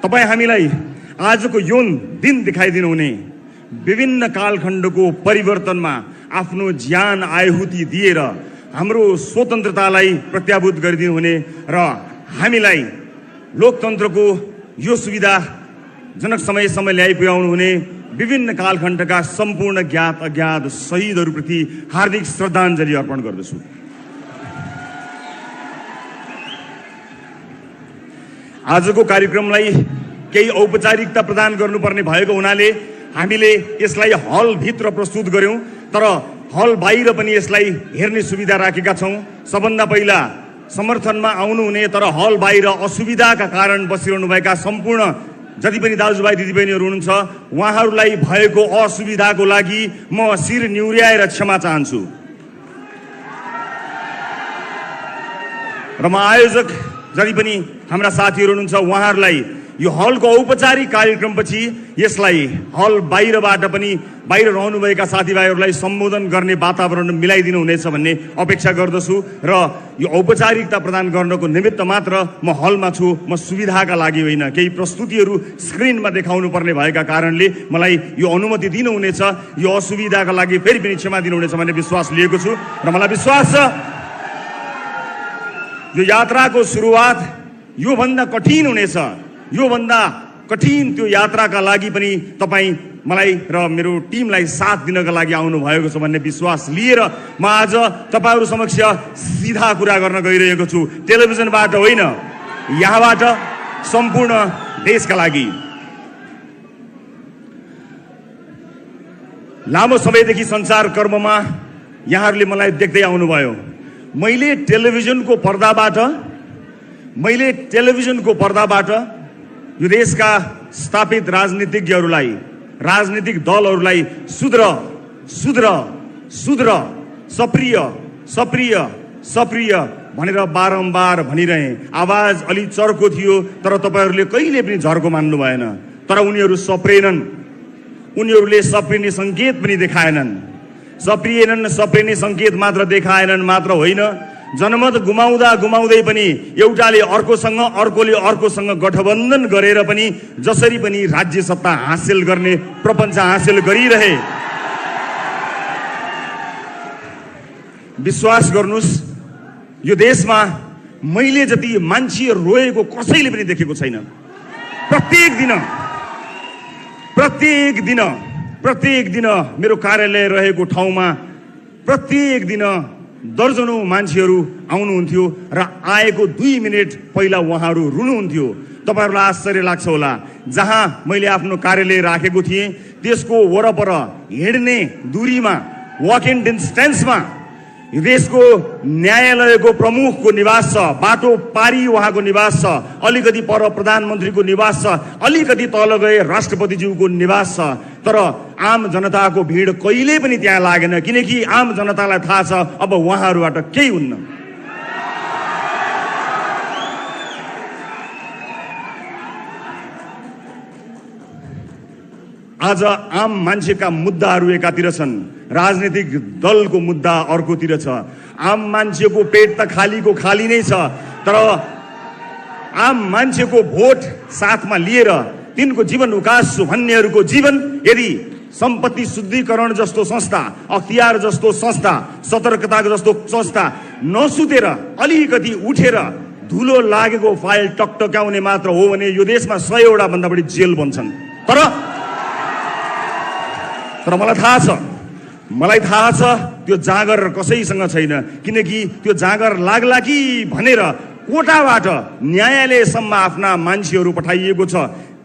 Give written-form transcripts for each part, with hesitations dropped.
तपाईँ हामीलाई आजको यौन दिन देखाइदिनु हुने, विभिन्न कालखण्डको परिवर्तनमा आफ्नो ज्यान आहुति दिएर हाम्रो स्वतन्त्रतालाई प्रत्याभूत गरिदिनु हुने र हामीलाई लोकतन्त्रको यो सुविधाजनक समय ल्याइ पुर्याउनु हुने विभिन्न कालखण्डका सम्पूर्ण ज्ञात अज्ञात शहीदहरूप्रति हार्दिक श्रद्धाञ्जली अर्पण गर्दछु। आजको कार्यक्रमलाई केही औपचारिकता प्रदान गर्नुपर्ने भएको हुनाले हामीले यसलाई हलभित्र प्रस्तुत गर्यौं, तर हल बाहिर पनि यसलाई हेर्ने सुविधा राखेका छौं। सबभन्दा पहिला समर्थनमा आउनुहुने तर हल बाहिर असुविधाका कारण बसिरहनुभएका सम्पूर्ण जति पनि दाजुभाइ दिदीबहिनीहरू हुनुहुन्छ, उहाँहरूलाई भएको असुविधाको लागि म शिर निहुर्याएर क्षमा चाहन्छु र म आयोजक जति पनि हाम्रा साथीहरू हुनुहुन्छ उहाँहरूलाई यो हलको औपचारिक कार्यक्रमपछि यसलाई हल बाहिरबाट पनि बाहिर रहनुभएका साथीभाइहरूलाई सम्बोधन गर्ने वातावरण मिलाइदिनु हुनेछ भन्ने अपेक्षा गर्दछु र यो औपचारिकता प्रदान गर्नको निमित्त मात्र म हलमा छु, म सुविधाका लागि होइन। केही प्रस्तुतिहरू स्क्रिनमा देखाउनु पर्ने भएका कारणले मलाई यो अनुमति दिनुहुनेछ। यो असुविधाका लागि फेरि पनि क्षमा दिनुहुनेछ भन्ने विश्वास लिएको छु र मलाई विश्वास छ यो यात्राको सुरुवात योभन्दा कठिन हुनेछ। योभन्दा कठिन त्यो यात्राका लागि पनि तपाईँ मलाई र मेरो टिमलाई साथ दिनका लागि आउनु भएको छ भन्ने विश्वास लिएर म आज तपाईहरू समक्ष सिधा कुरा गर्न गइरहेको छु। टेलिभिजनबाट होइन, यहाँबाट सम्पूर्ण देशका लागि। लामो समयदेखि सञ्चार कर्ममा यहाँहरूले मलाई देख्दै आउनुभयो। मैले टेलिभिजनको पर्दाबाट यो देशका स्थापित राजनीतिज्ञहरूलाई, राजनीतिक दलहरूलाई सुध्र सप्रिय भनेर बारम्बार भनिरहे। आवाज अलि चर्को थियो तर तपाईहरूले कहिले पनि झर्को मान्नु भएन। तर उनीहरू सप्रेनन्, उनीहरूले सप्रिने सङ्केत पनि देखाएनन्। सप्रिने सङ्केत मात्र देखाएनन् मात्र होइन, जनमत गुमाउँदै पनि एउटाले अर्कोसँग अर्कोले अर्कोसँग गठबन्धन गरेर पनि जसरी पनि राज्य सत्ता हासिल गर्ने प्रपञ्च हासिल गरिरहे। विश्वास गर्नुस्, यो देशमा मैले जति मान्छे रोएको कसैले पनि देखेको छैन। प्रत्येक दिन मेरो कार्यालय रहेको ठाउँमा प्रत्येक दिन दर्जनौं मान्छेहरू आउनुहुन्थ्यो र आएको 2 मिनेट पहिला उहाँहरू रुनुहुन्थ्यो। तपाईहरूलाई आश्चर्य लाग्छ होला, जहाँ मैले आफ्नो कार्यालय राखेको थिएँ त्यसको वरपर हिँड्ने दूरीमा, वक इन डिस्टेन्समा यो देशको न्यायालयको प्रमुखको निवास छ, बाटो पारी उहाँको निवास छ, अलिकति पर प्रधानमन्त्रीको निवास छ, अलिकति तल गए राष्ट्रपतिज्यूको निवास छ। तर आम जनताको भिड कहिले पनि त्यहाँ लागेन, किनकि आम जनतालाई थाहा छ अब उहाँहरूबाट केही हुन्न। आज आम मान्छेका मुद्दाहरू एकातिर छन्, राजनीतिक दलको मुद्दा अर्कोतिर छ। आम मान्छेको पेट त खालीको खाली नै छ, तर आम मान्छेको भोट साथमा लिएर तिनको जीवन उकास्छु भन्नेहरूको जीवन यदि सम्पत्ति शुद्धिकरण जस्तो संस्था, अख्तियार जस्तो संस्था, सतर्कता जस्तो संस्था नसुतेर अलिकति उठेर धुलो लागेको फाइल टकटक्याउने मात्र हो भने यो देशमा 100 भन्दा बढी जेल बन्छन्। तर मलाई थाहा छ त्यो जाँगर कसैसँग छैन, किनकि त्यो जाँगर लाग्ला कि भनेर कोटाबाट न्यायालयसम्म आफ्ना मान्छेहरू पठाइएको छ।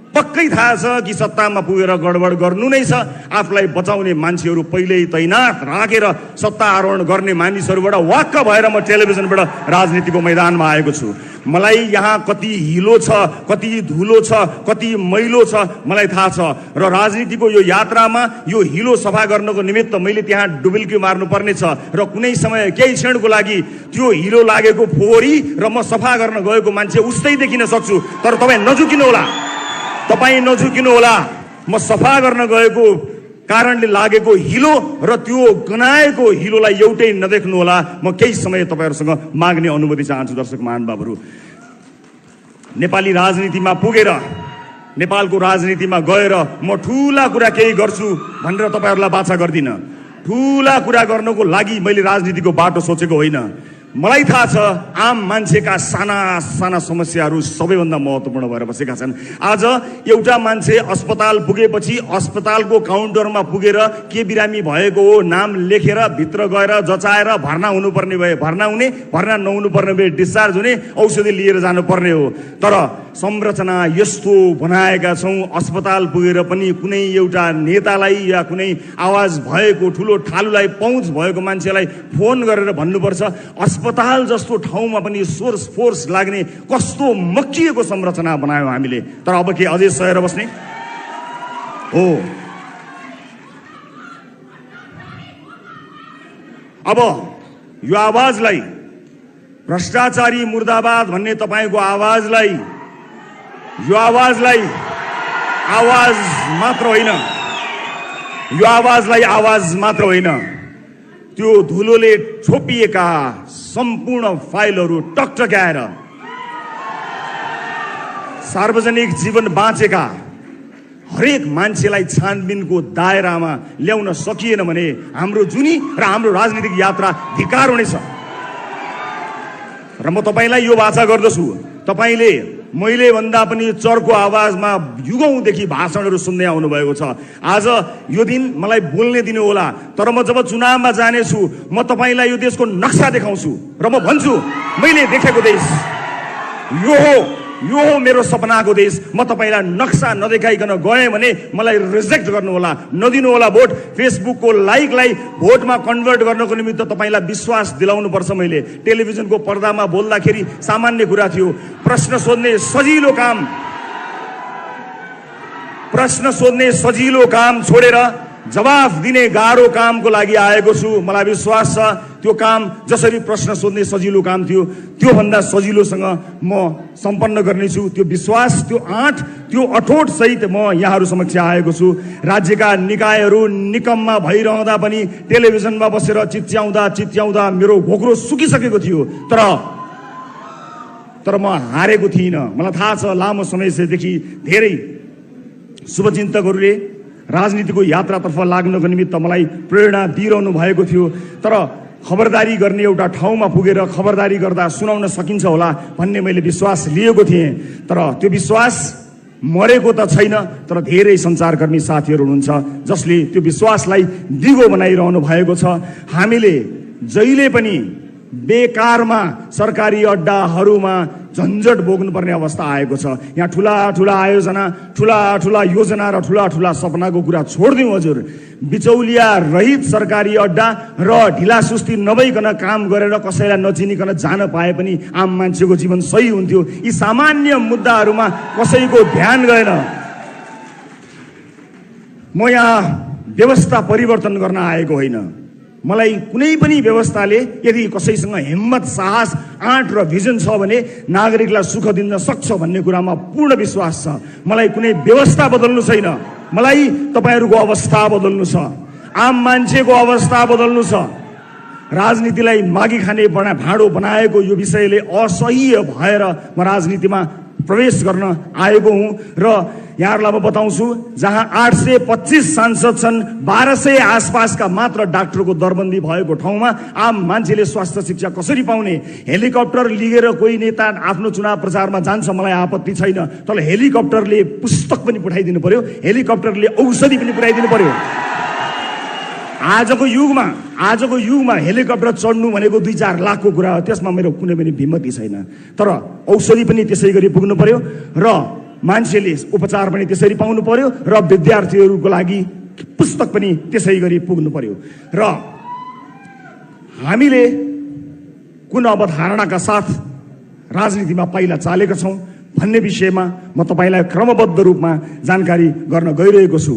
पक्कै थाहा छ कि सत्तामा पुगेर गडबड गर्नु नै छ। आफूलाई बचाउने मान्छेहरू पहिल्यै तैनात राखेर सत्ता आरोहण गर्ने मानिसहरूबाट वाक्क भएर म टेलिभिजनबाट राजनीतिको मैदानमा आएको छु। मलाई यहाँ कति हिलो छ, कति धुलो छ, कति मैलो छ मलाई थाहा छ र राजनीतिको यो यात्रामा यो हिलो सफा गर्नको निमित्त मैले त्यहाँ डुबुल्की मार्नु पर्ने छ र कुनै समय केही क्षणको लागि त्यो हिलो लागेको फोहोरी र म सफा गर्न गएको मान्छे उस्तै देखिन सक्छु। तर तपाईँ नझुकिनु होला। म सफा गर्न गएको कारणले लागेको हिलो र त्यो गनाएको हिलोलाई एउटै नदेख्नु होला। म केही समय तपाईहरुसँग माग्ने अनुमति चाहन्छु। दर्शक महानुभावहरु, नेपाली राजनीतिमा पुगेर नेपालको राजनीतिमा गएर म ठुला कुरा केही गर्छु भनेर तपाईहरुलाई बाचा गर्दिन। ठुला कुरा गर्नको लागि मैले राजनीतिको बाटो सोचेको होइन। मलाई थाहा छ आम मान्छेका साना साना समस्याहरू सबैभन्दा महत्त्वपूर्ण भएर बसेका छन्। आज एउटा मान्छे अस्पताल पुगेपछि अस्पतालको काउन्टरमा पुगेर के बिरामी भएको हो नाम लेखेर भित्र गएर जचाएर भर्ना हुनुपर्ने भए भर्ना हुने, भर्ना नहुनु पर्ने भए डिस्चार्ज हुने, औषधि लिएर जानुपर्ने हो। तर संरचना यस्तो बनाएका छौँ अस्पताल पुगेर पनि कुनै एउटा नेतालाई या कुनै आवाज भएको ठुलो ठालुलाई पहुँच भएको मान्छेलाई फोन गरेर भन्नुपर्छ अस्पताल जस्तो ठाउँमा पनि सोर्स फोर्स लाग्ने कस्तो मक्किएको संरचना बनायौँ हामीले। तर अब के अझै सहेर बस्ने हो? अब यो आवाजलाई भ्रष्टाचारी मुर्दाबाद भन्ने तपाईको आवाजलाई यो आवाजलाई आवाज मात्र होइन, यो आवाजलाई आवाज मात्र होइन, त्यो धुलोले छोपिएका सम्पूर्ण फाइलहरू टकटकाएर सार्वजनिक जीवन बाँचेका हरेक मान्छेलाई छानबिनको दायरामा ल्याउन सकिएन भने हाम्रो जुनी र हाम्रो राजनीतिक यात्रा धिक्कार हुनेछ। र म तपाईलाई यो वाचा गर्दछु, तपाईले मैले भन्दा पनि चर्को आवाजमा युगौंदेखि भाषणहरू सुन्दै आउनु भएको छ। आज यो दिन मलाई बोल्ने दिनु होला, तर म जब चुनावमा जानेछु म तपाईलाई यो देशको नक्सा देखाउँछु र म भन्छु मैले देखेको देश यो हो मेरो सपनाको देश। म तपाईलाई नक्सा नदेखाइकन गएँ भने मलाई रिजेक्ट गर्नु होला, नदिनु होला भोट। फेसबुकको लाइकलाई भोटमा कन्भर्ट गर्नको निमित्त तपाईलाई विश्वास दिलाउनु पर्छ। मैले टेलिभिजनको पर्दामा बोल्दाखेरि सामान्य कुरा थियो, प्रश्न सोध्ने सजिलो काम छोडेर जवाफ दिने गाह्रो कामको लागि आएको छु। मलाई विश्वास छ त्यो काम जसरी प्रश्न सोध्ने सजिलो काम थियो त्यो भन्दा सजिलोसँग म सम्पन्न गर्नेछु। त्यो विश्वास, त्यो आँट, त्यो अठोट सहित म यहाँहरू समक्ष आएको छु। राज्यका निकायहरू निकम्मा भइरहँदा पनि टेलिभिजनमा बसेर चिच्याउँदा मेरो घोक्रो सुकिसकेको थियो, तर म हारेको थिइनँ। मलाई थाहा छ लामो समयदेखि धेरै शुभचिन्तकहरूले राजनीतिको यात्रातर्फ लाग्नको निमित्त मलाई प्रेरणा दिइरहनु भएको थियो। तर खबरदारी गर्ने एउटा ठाउँमा पुगेर खबरदारी गर्दा सुनाउन सकिन्छ होला भन्ने मैले विश्वास लिएको थिएँ। तर त्यो विश्वास मरेको त छैन, तर धेरै सञ्चारकर्मी साथीहरू हुनुहुन्छ जसले त्यो विश्वासलाई दिगो बनाइरहनु भएको छ। हामीले जहिले पनि बेकारमा सरकारी अड्डाहरूमा झन्झट भोग्नुपर्ने अवस्था आएको छ। यहाँ ठुला आयोजना, ठुला योजना र ठुला सपनाको कुरा छोड्दिउँ हजुर। बिचौलिया रहित सरकारी अड्डा र ढिला सुस्ती नभइकन काम गरेर कसैलाई नचिनिकन जान पाए पनि आम मान्छेको जीवन सही हुन्थ्यो। यी सामान्य मुद्दाहरूमा कसैको ध्यान गएन। म यहाँ व्यवस्था परिवर्तन गर्न आएको होइन। मलाई कुनै पनि व्यवस्थाले यदि कसैसँग हिम्मत, साहस, आँट र भिजन छ भने नागरिकलाई सुख दिन सक्छ भन्ने कुरामा पूर्ण विश्वास छ। मलाई कुनै व्यवस्था बदल्नु छैन, मलाई तपाईहरूको अवस्था बदल्नु छ, आम मान्छेको अवस्था बदल्नु छ। राजनीतिलाई मागी खाने भाँडो बनाएको यो विषयले असह्य भएर म राजनीतिमा प्रवेश गर्न आएको हुँ। र यहाँहरूलाई म बताउँछु, जहाँ 825 सांसद छन्, 1200 आसपासका मात्र डाक्टरको दरबन्दी भएको ठाउँमा आम मान्छेले स्वास्थ्य शिक्षा कसरी पाउने? हेलिकप्टर लिएर कोही नेता आफ्नो चुनाव प्रचारमा जान्छ, मलाई आपत्ति छैन, तर हेलिकप्टरले पुस्तक पनि पठाइदिनु पर्यो, हेलिकप्टरले औषधि पनि पुर्याइदिनु पर्यो। आजको युगमा हेलिकप्टर चढ्नु भनेको 2-4 लाखको कुरा हो, त्यसमा मेरो कुनै पनि भिमती छैन। तर औषधि पनि त्यसै गरी पुग्नु पर्यो र मान्छेले उपचार पनि त्यसरी पाउनु पर्यो र विद्यार्थीहरूको लागि पुस्तक पनि त्यसै गरी पुग्नु पर्यो। र हामीले कुन अवधारणाका साथ राजनीतिमा पहिला चालेका छौँ भन्ने विषयमा म तपाईलाई क्रमबद्ध रूपमा जानकारी गर्न गइरहेको छु।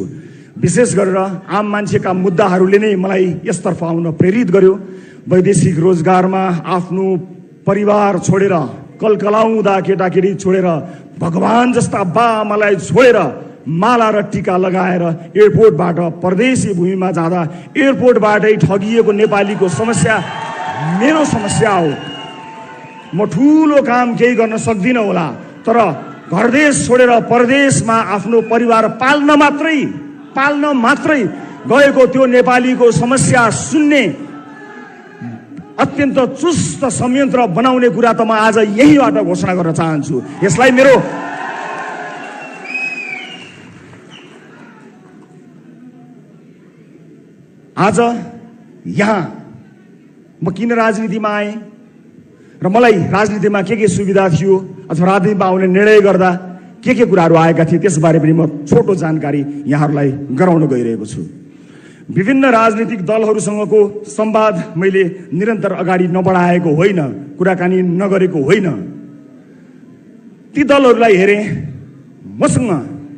विशेष गरेर आम मान्छेका मुद्दाहरूले नै मलाई यसतर्फ आउन प्रेरित गर्यो। वैदेशिक रोजगारमा आफ्नो परिवार छोडेर, कलकलाउँदा केटाकेटी छोडेर, भगवान जस्ता बाआमालाई छोडेर माला र टीका लगाएर एयरपोर्टबाट परदेशी भूमिमा जाँदा एयरपोर्टबाटै ठगिएको नेपालीको समस्या मेरो समस्या हो। म ठुलो काम केही गर्न सक्दिनँ होला, तर घरदेश छोडेर परदेशमा आफ्नो परिवार पाल्न मात्रै गएको त्यो नेपालीको समस्या सुन्ने अत्यन्त चुस्त संयन्त्र बनाउने कुरा त म आज यहीबाट घोषणा गर्न चाहन्छु। यसलाई मेरो आज यहाँ म किन राजनीतिमा आएँ र मलाई राजनीतिमा के सुविधा थियो अथवा राजनीतिमा आउने निर्णय गर्दा के कुराहरू आएका थिए त्यसबारे पनि म छोटो जानकारी यहाँहरूलाई गराउन गइरहेको छु। विभिन्न राजनीतिक दलहरूसँगको संवाद मैले निरन्तर अगाडि नबढाएको होइन, कुराकानी नगरेको होइन। ती दलहरूलाई हेरेँ, मसँग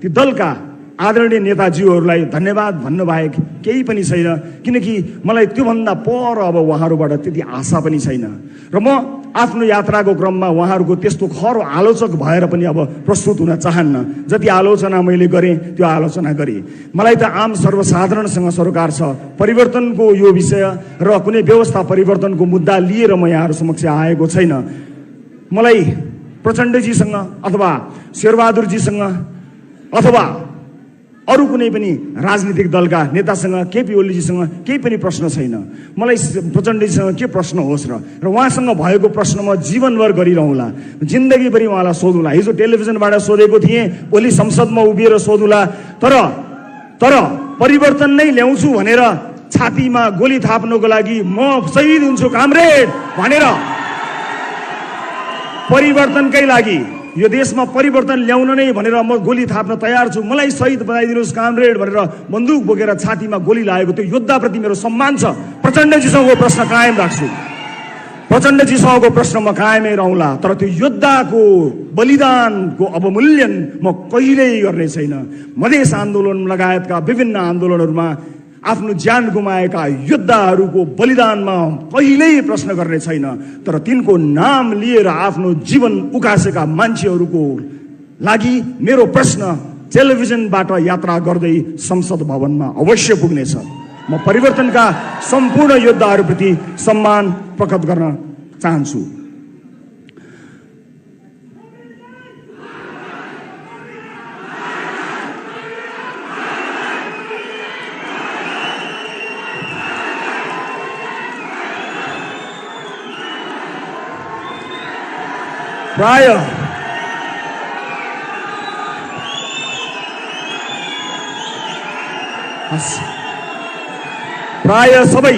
ती दलका आदरणीय नेताजीहरूलाई धन्यवाद भन्नु बाहेक केही पनि छैन, किनकि मलाई त्योभन्दा पर अब उहाँहरूबाट त्यति आशा पनि छैन र म आफ्नो यात्राको क्रममा उहाँहरूको त्यस्तो खरो आलोचक भएर पनि अब प्रस्तुत हुन चाहन्न। जति आलोचना मैले गरेँ त्यो आलोचना गरेँ। मलाई त आम सर्वसाधारणसँग सरोकार छ। परिवर्तनको यो विषय र कुनै व्यवस्था परिवर्तनको मुद्दा लिएर म यहाँहरू समक्ष आएको छैन। मलाई प्रचण्डजीसँग अथवा शेरबहादुरजीसँग अथवा अरू कुनै पनि राजनीतिक दलका नेतासँग केपी ओलीजीसँग केही पनि प्रश्न छैन। मलाई प्रचण्डजीसँग के प्रश्न होस् र उहाँसँग भएको प्रश्न म जीवनभर गरिरहँला, जिन्दगीभरि उहाँलाई सोधुला। हिजो टेलिभिजनबाट सोधेको थिएँ, भोलि संसदमा उभिएर सोधुला। तर परिवर्तन नै ल्याउँछु भनेर छातीमा गोली थाप्नको लागि म शहीद हुन्छु कामरेड भनेर परिवर्तनकै लागि यो देशमा परिवर्तन ल्याउन नै भनेर म गोली थाप्न तयार छु, मलाई शहीद बनाइदिनुहोस् कामरेड भनेर बन्दुक बोकेर छातीमा गोली लागेको त्यो योद्धाप्रति मेरो सम्मान छ। प्रचण्डजीसँगको प्रश्न कायम राख्छु, प्रचण्डजीसँगको प्रश्न म कायमै रहला। तर त्यो योद्धाको बलिदानको अवमूल्यन म कहिल्यै गर्ने छैन। मधेस आन्दोलन लगायतका विभिन्न आन्दोलनहरूमा आफ्नो ज्यान गुमाएका योद्धाहरूको बलिदानमा कहिल्यै प्रश्न गर्ने छैन। तर तिनको नाम लिएर आफ्नो जीवन उकासेका मान्छेहरूको लागि मेरो प्रश्न टेलिभिजनबाट यात्रा गर्दै संसद भवनमा अवश्य पुग्नेछ। म परिवर्तनका सम्पूर्ण योद्धाहरूप्रति सम्मान प्रकट गर्न चाहन्छु। प्राय सबै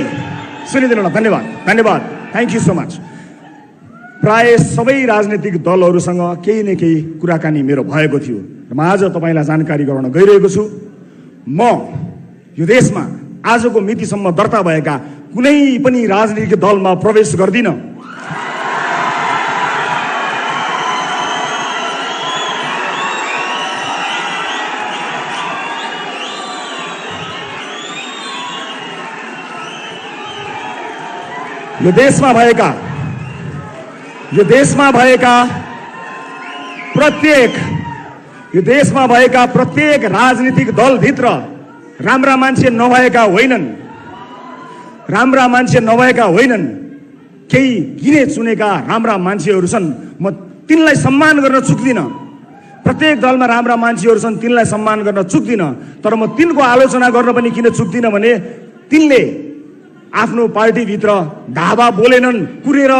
सुनिदिनु, धन्यवाद, थ्याङ्क यू सो मच। प्राय सबै राजनीतिक दलहरूसँग केही न केही कुराकानी मेरो भएको थियो र म आज तपाईँलाई जानकारी गराउन गइरहेको छु। म यो देशमा आजको मितिसम्म दर्ता भएका कुनै पनि राजनीतिक दलमा प्रवेश गर्दिनँ। यो देशमा भएका प्रत्येक राजनीतिक दलभित्र राम्रा मान्छे नभएका होइनन्, केही गिने चुनेका राम्रा मान्छेहरू छन्। म तिनलाई सम्मान गर्न चुक्दिनँ। प्रत्येक दलमा राम्रा मान्छेहरू छन्, तिनलाई सम्मान गर्न चुक्दिनँ। तर म तिनको आलोचना गर्न पनि किन चुक्दिनँ भने तिनले आफ्नो पार्टीभित्र धावा बोलेनन्, कुरेर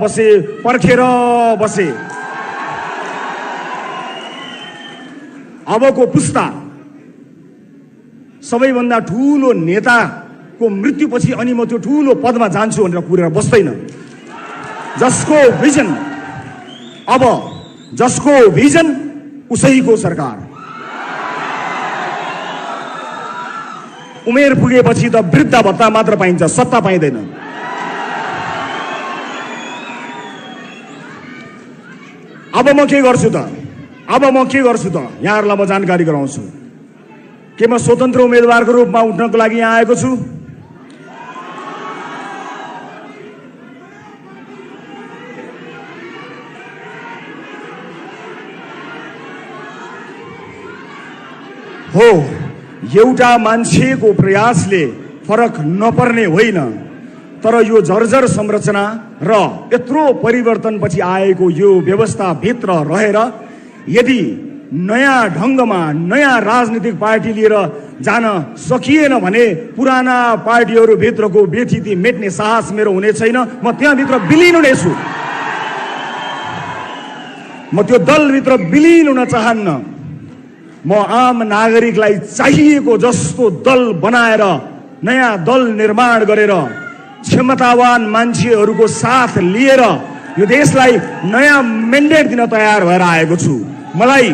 बसे, पर्खेर बसे। अबको पुस्ता सबैभन्दा ठुलो नेताको मृत्युपछि अनि म त्यो ठुलो पदमा जान्छु भनेर कुरेर बस्दैन। जसको भिजन उसैको सरकार। उमेर पुगेपछि त वृद्ध भत्ता मात्र पाइन्छ, सत्ता पाइँदैन। अब म के गर्छु त यहाँहरूलाई म जानकारी गराउँछु। के म स्वतन्त्र उम्मेदवारको रूपमा उठ्नको लागि यहाँ आएको छु? हो, एउटा मान्छेको प्रयासले फरक नपर्ने होइन, तर यो जर्जर संरचना र यत्रो परिवर्तनपछि आएको यो व्यवस्थाभित्र रहेर यदि नयाँ ढङ्गमा नयाँ राजनीतिक पार्टी लिएर जान सकिएन भने पुराना पार्टीहरूभित्रको व्यथिति मेट्ने साहस मेरो हुने छैन। म त्यहाँभित्र विलिन हुनेछु। म त्यो दलभित्र विलिन हुन चाहन्न। म आम नागरिकलाई चाहिएको जस्तो दल बनाएर नयाँ दल निर्माण गरेर क्षमतावान मान्छेहरूको साथ लिएर यो देशलाई नयाँ म्यान्डेट दिन तयार भएर आएको छु। मलाई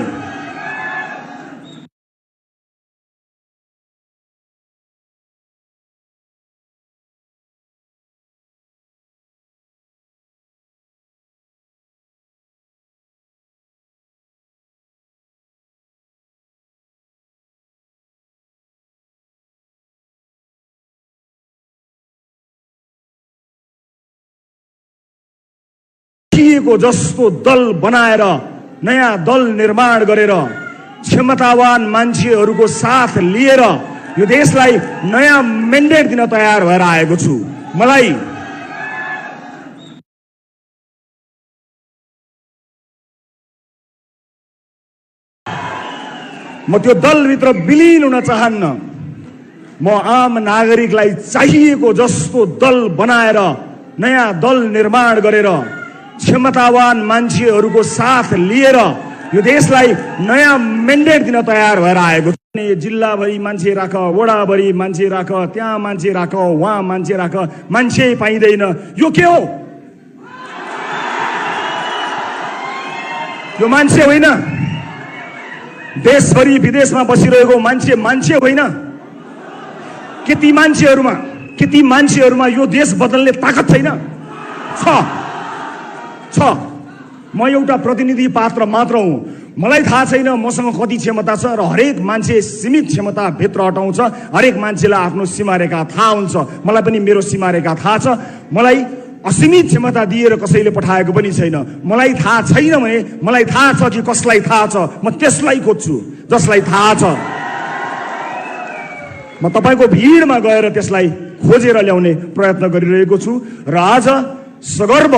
को जस्तो दल बनाएर नयाँ दल निर्माण गरेर क्षमतावान मान्छेहरूको साथ लिएर यो देशलाई नयाँ म्यान्डेट दिन तयार भएर आएको छु। म त्यो दलभित्र विलिन हुन चाहन्न। म आम नागरिकलाई चाहिएको जस्तो दल बनाएर नयाँ दल निर्माण गरेर क्षमतावान मान्छेहरूको साथ लिएर यो देशलाई नयाँ म्यान्डेट दिन तयार भएर आएको छु। जिल्लाभरि मान्छे राख, वडाभरि मान्छे राख, त्यहाँ मान्छे राख, वहाँ मान्छे राख, मान्छे पाइँदैन। यो के हो? यो मान्छे होइन। देशभरि विदेशमा बसिरहेको मान्छे मान्छे होइन। केती मान्छेहरूमा यो देश बदल्ने ताकत छैन? छ। म एउटा प्रतिनिधि पात्र मात्र हुँ। मलाई थाहा छैन मसँग कति क्षमता छ र हरेक मान्छे सीमित क्षमता भित्र हटाउँछ। हरेक मान्छेलाई आफ्नो सीमारेखा थाहा हुन्छ। मलाई पनि मेरो सीमारेखा थाहा छ। मलाई असीमित क्षमता दिएर कसैले पठाएको पनि छैन। मलाई थाहा छैन भने मलाई थाहा छ कि कसलाई थाहा छ, म त्यसलाई खोज्छु जसलाई थाहा छ। म तपाईको भिडमा गएर त्यसलाई खोजेर ल्याउने प्रयत्न गरिरहेको छु र आज सगर्व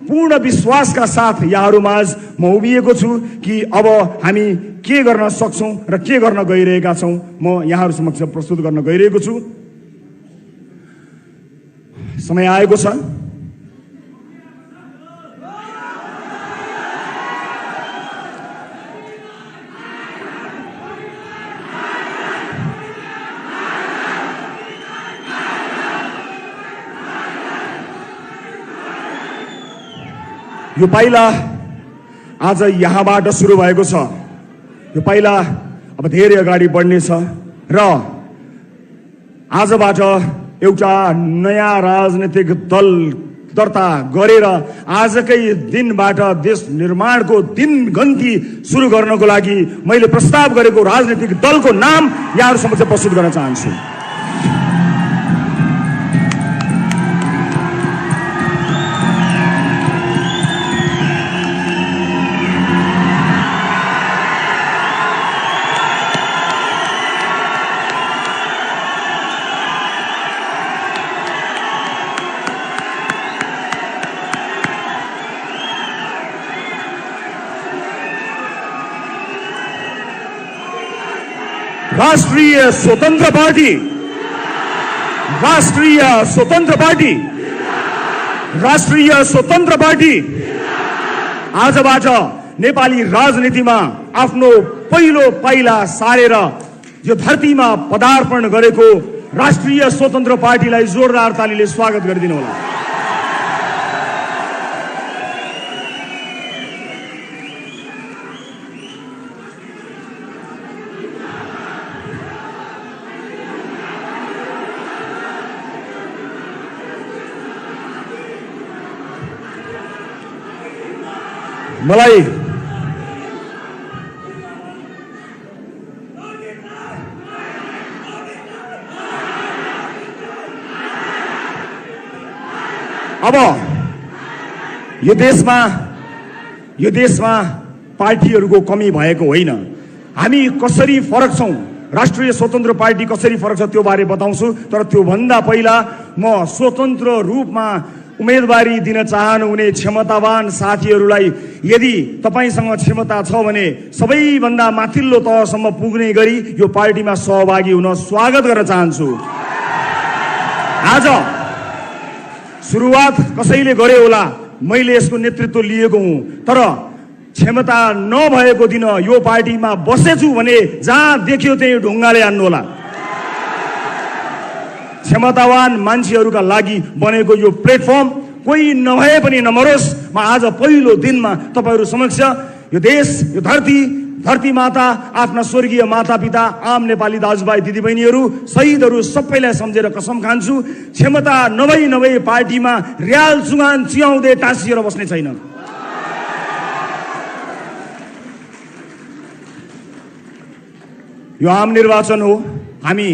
पूर्ण विश्वासका साथ यहाँहरूमाझ म उभिएको छु कि अब हामी के गर्न सक्छौं र के गर्न गइरहेका छौं म यहाँहरू समक्ष प्रस्तुत गर्न गइरहेको छु। समय आएको छ। यो पाइला आज यहाँबाट सुरु भएको छ। यो पाइला अब धेरै अगाडि बढ्नेछ र आजबाट एउटा नयाँ राजनीतिक दल दर्ता गरेर आजकै दिनबाट देश निर्माणको दिनगन्ती सुरु गर्नको लागि मैले प्रस्ताव गरेको राजनीतिक दलको नाम यहाँहरू समक्ष प्रस्तुत गर्न चाहन्छु। राष्ट्रिय स्वतन्त्र पार्टी, राष्ट्रिय स्वतन्त्र पार्टी, राष्ट्रिय स्वतन्त्र पार्टी आजबाट नेपाली राजनीतिमा आफ्नो पहिलो पाइला सारेर यो धरतीमा पदार्पण गरेको राष्ट्रिय स्वतन्त्र पार्टीलाई जोरदार तालीले स्वागत गरिदिनु होला। मलाई अब यो देशमा पार्टीहरूको कमी भएको होइन। हामी कसरी फरक छौं, राष्ट्रिय स्वतन्त्र पार्टी कसरी फरक छ त्यो बारे बताउँछु। तर त्यो भन्दा पहिला म स्वतन्त्र रूपमा उम्मेदवारी दिन चाहनुहुने क्षमतावान साथीहरूलाई यदि तपाईसँग क्षमता छ भने सबैभन्दा माथिल्लो तहसम्म पुग्ने गरी यो पार्टीमा सहभागी हुन स्वागत गर्न चाहन्छु। आज सुरुवात कसैले गरे होला, मैले यसको नेतृत्व लिएको हुँ, तर क्षमता नभएको दिन यो पार्टीमा बसेछु भने जहाँ देख्यो त्यही ढुङ्गाले हान्नु होला। क्षमतावान मान्छेहरूका लागि बनेको यो प्लेटफर्म कोही नभए पनि नमरोस्। म आज पहिलो दिनमा तपाईहरू समक्ष यो देश, यो धरती माता, आफ्ना स्वर्गीय माता पिता, आम नेपाली दाजुभाइ दिदीबहिनीहरू, शहीदहरू सबैलाई सम्झेर कसम खान्छु, क्षमता नभई पार्टीमा र्याल चुगान चियाउँदै टाँसिएर बस्ने छैन। यो आम निर्वाचन हो। हामी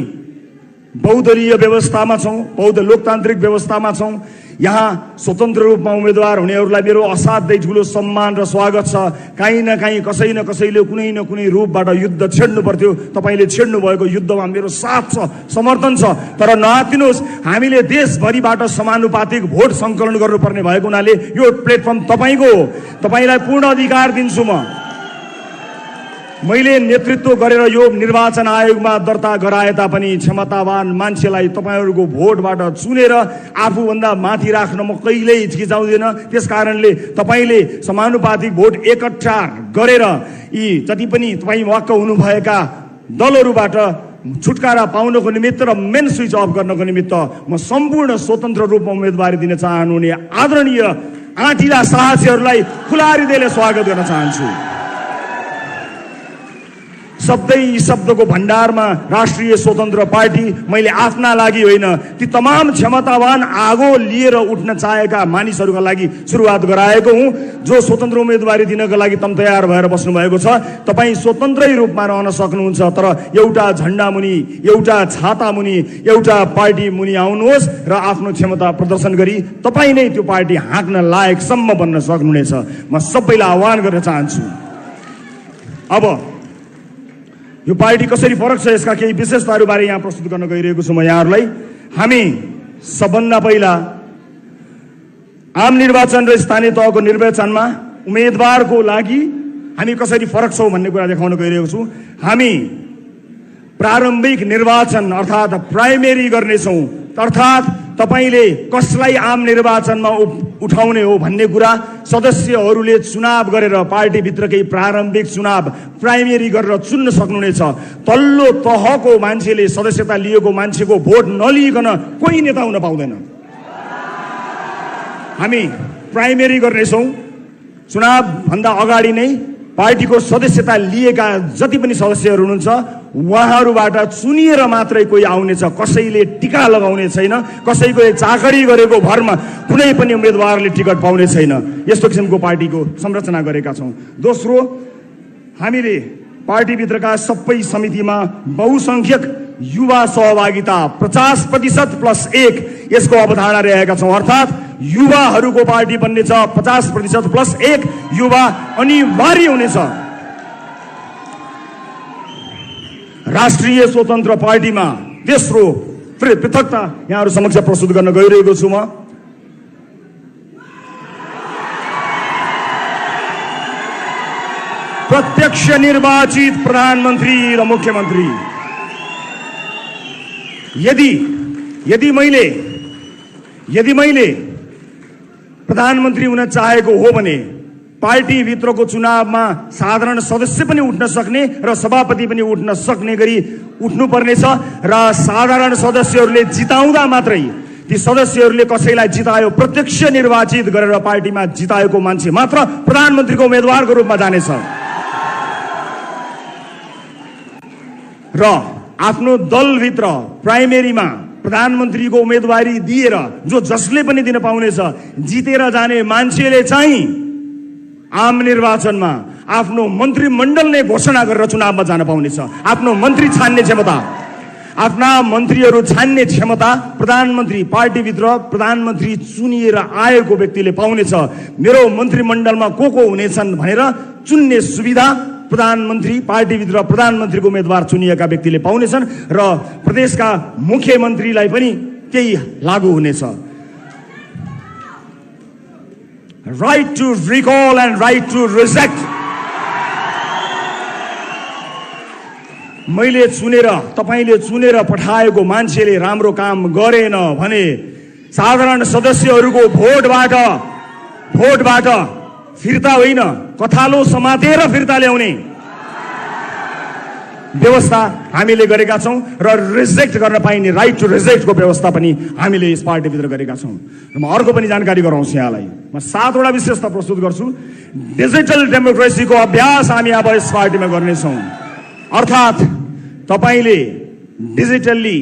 बहुदलीय व्यवस्थामा छौँ, बहु लोकतान्त्रिक व्यवस्थामा छौँ। यहाँ स्वतन्त्र रूपमा उम्मेदवार हुनेहरूलाई मेरो असाध्यै ठुलो सम्मान र स्वागत छ। काहीँ न काहीँ कसै न कसैले कुनै न कुनै रूपबाट युद्ध छेड्नु पर्थ्यो। तपाईँले छेड्नु भएको युद्धमा मेरो साथ छ, समर्थन छ। तर नआत्तिनुहोस्, हामीले देशभरिबाट समानुपातिक भोट सङ्कलन गर्नुपर्ने भएको हुनाले यो प्लेटफर्म तपाईँको हो। तपाईँलाई पूर्ण अधिकार दिन्छु। मैले नेतृत्व गरेर यो निर्वाचन आयोगमा दर्ता गराए तापनि क्षमतावान मान्छेलाई तपाईँहरूको भोटबाट चुनेर आफूभन्दा माथि राख्न म कहिल्यै हिचकिचाउँदैन। त्यस कारणले तपाईँले समानुपातिक भोट एकट्ठा गरेर यी जति पनि तपाईँ वाक्क हुनुभएका दलहरूबाट छुटकारा पाउनको निमित्त र मेन स्विच अफ गर्नको निमित्त म सम्पूर्ण स्वतन्त्र रूपमा उम्मेदवारी दिन चाहनुहुने आदरणीय आँटिला साहसीहरूलाई खुला हृदयले स्वागत गर्न चाहन्छु। शब्दको भण्डारमा राष्ट्रिय स्वतन्त्र पार्टी मैले आफ्ना लागि होइन, ती तमाम क्षमतावान आगो लिएर उठ्न चाहेका मानिसहरूका लागि सुरुवात गराएको हुँ, जो स्वतन्त्र उम्मेदवारी दिनका लागि तम तयार भएर बस्नु भएको छ। तपाईँ स्वतन्त्रै रूपमा रहन सक्नुहुन्छ, तर एउटा झन्डा मुनि, एउटा छाता मुनि, एउटा पार्टी मुनि आउनुहोस् र आफ्नो क्षमता प्रदर्शन गरी तपाईँ नै त्यो पार्टी हाँक्न लायकसम्म बन्न सक्नुहुनेछ। म सबैलाई आह्वान गर्न चाहन्छु। अब यो पार्टी कसरी फरक छ यसका केही विशेषताहरूबारे यहाँ प्रस्तुत गर्न गइरहेको छु म यहाँहरूलाई। हामी सबभन्दा पहिला आम निर्वाचन र स्थानीय तहको निर्वाचनमा उम्मेदवारको लागि हामी कसरी फरक छौँ भन्ने कुरा देखाउन गइरहेको छु। हामी प्रारम्भिक निर्वाचन अर्थात् प्राइमेरी गर्नेछौँ, अर्थात् तपाईँले कसलाई आम निर्वाचनमा उठाउने हो भन्ने कुरा सदस्यहरूले चुनाव गरेर पार्टीभित्रकै प्रारम्भिक चुनाव प्राइमेरी गरेर चुन्न सक्नुहुनेछ। तल्लो तहको मान्छेले, सदस्यता लिएको मान्छेको भोट नलिइकन कोही नेता हुन पाउँदैन। हामी प्राइमेरी गर्नेछौँ। चुनावभन्दा अगाडि नै पार्टीको सदस्यता लिएका जति पनि सदस्यहरू हुनुहुन्छ उहाँहरूबाट चुनिएर मात्रै कोही आउनेछ। कसैले टिका लगाउने छैन, कसैको चाकरी गरेको भरमा कुनै पनि उम्मेदवारले टिकट पाउने छैन। यस्तो किसिमको पार्टीको संरचना गरेका छौँ। दोस्रो, हामीले पार्टीभित्रका सबै समितिमा बहुसङ्ख्यक युवा सहभागिता 50% + 1 यसको अवधारणा रहेका छौँ। अर्थात् युवाहरूको पार्टी बन्ने छ। 50% + 1 युवा अनिवार्य हुनेछ। राष्ट्रिय स्वतन्त्र पार्टीमा तेस्रो पृथकता यहाँहरू समक्ष प्रस्तुत गर्न गइरहेको छु म। प्रत्यक्ष निर्वाचित प्रधानमन्त्री र मुख्यमन्त्री। यदि मैले प्रधानमन्त्री हुन चाहेको हो भने पार्टी भित्रको चुनावमा साधारण सदस्य पनि उठ्न सक्ने र सभापति पनि उठ्न सक्ने गरी उठ्नुपर्नेछ र साधारण सदस्यहरूले जिताउँदा मात्रै ती सदस्यहरूले कसैलाई जितायो, प्रत्यक्ष निर्वाचित गरेर पार्टीमा जिताएको मान्छे मात्र प्रधानमन्त्रीको उम्मेदवारको रूपमा जानेछ। र आफ्नो दलभित्र प्राइमेरीमा प्रधानमन्त्रीको उम्मेदवारी दिएर जसले पनि दिन पाउनेछ, जितेर जाने मान्छेले चाहिँ आम निर्वाचनमा आफ्नो मन्त्रीमण्डल नै घोषणा गरेर चुनावमा जान पाउनेछ। आफ्नो मन्त्री छान्ने क्षमता, आफ्ना मन्त्रीहरू छान्ने क्षमता प्रधानमन्त्री, पार्टीभित्र प्रधानमन्त्री चुनिएर आएको व्यक्तिले पाउनेछ। मेरो मन्त्रीमण्डलमा को हुनेछन् भनेर चुन्ने सुविधा प्रधानमन्त्री, पार्टीभित्र प्रधानमन्त्रीको उम्मेदवार चुनिएका व्यक्तिले पाउनेछन् र प्रदेशका मुख्यमन्त्रीलाई पनि केही लागू हुनेछ। right to recall and right to reject. मैले चुनेर तपाईले चुनेर पठाएको मान्छेले राम्रो काम गरेन भने साधारण सदस्यहरूको भोटबाट फिर्ता होइन, कथालो समातेर फिर्ता ल्याउने व्यवस्था हामीले गरेका छौं र रिजेक्ट गर्न पाइने राइट टु रिजेक्टको व्यवस्था पनि हामीले यस पार्टीभित्र गरेका छौं। र म अर्को पनि जानकारी गराउँछु यहाँलाई। म 7 वटा विशेषता प्रस्तुत गर्छु। डिजिटल डेमोक्रेसीको अभ्यास हामी अब यस पार्टीमा गर्नेछौं। अर्थात् तपाईले डिजिटल्ली